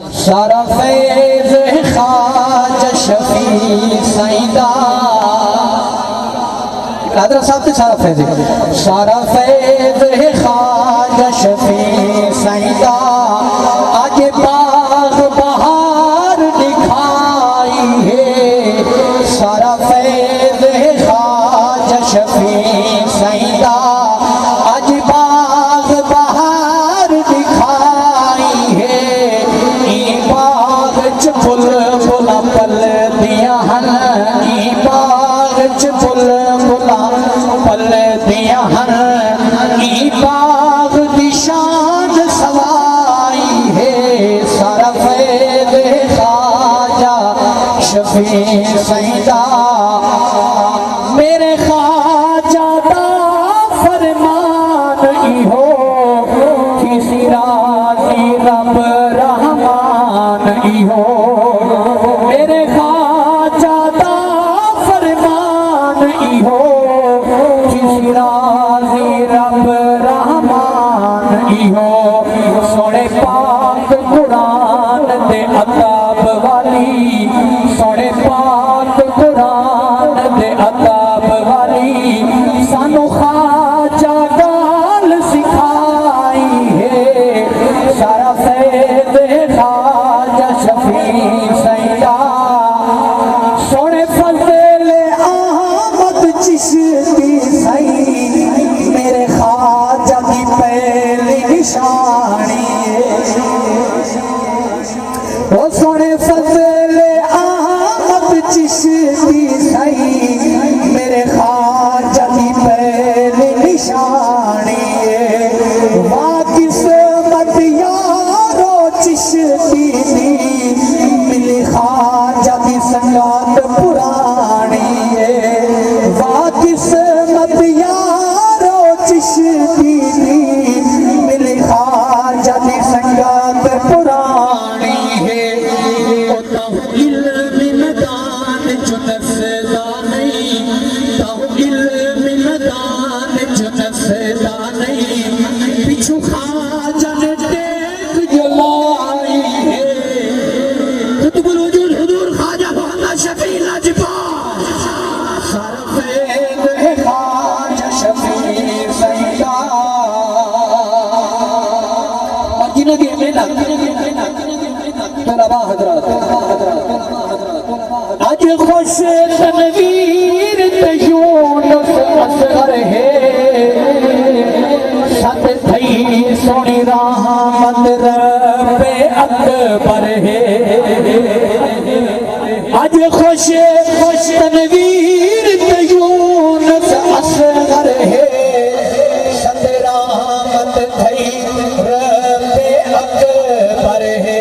सारा फैज़ ख्वाजा शफी सईदा हज़रत साहब से सारा फैज़ ख्वाजा शफी सईदा आज बाग बहार दिखाई है। सारा फैज़ ख्वाजा शफी सईदा आज बाग बहार दिखाई है। फुल फुला पल दिया हन बाग च फुल फुला पल दिया हन बाग दी शान सवाई है। सारा फैज़ ख्वाजा शफी सईदा मेरे ख्वाजा दा फरमान इहो किसी राज़ी रब रहमान इहो मेरे ख्वाजा दा फरमान इहो किसी राज़ी रब रहमान इहो। सोने पाक कुरान दे अताब वाली सोने पाक कुरान दे अताब वाली सानू ख्वाजा गाल सिखाई है। सारा फैज़ ख्वाजा शफी सईदा सोने फज़ल अहमद चिश्ती सई मेरे ख्वाजा की पहली निशानी वो सोने फज़ल अहमद चिश्ती सई मेरे ख्वाजा की पहली निशानी वाह किस्मत यारो चिश्ती मिली ख्वाजा की संगात पुरानी वाह किस्मत यारो चिश्ती मिली ख्वाजा की संगात पुरानी है। इल्म मैदान जो नसदा नहीं इल्म मैदान जो नसदा नहीं पिछू ख्वाजा ने टेक जलाई है। कुतुबुल वजूद हुजूर ख्वाजा मोहम्मद शफी लाजपाल सारा फैज़ ख्वाजा शफी सईदा और जिन्हों की मेहनत तलबा हज़रात आज खुश तनवीर तयूनुस असगर है सत थई सोनी रहमत रब्बे अकबर है। आज खुश तनवीर तयूनुस असगर है सत रहमत थई रब्बे अकबर है।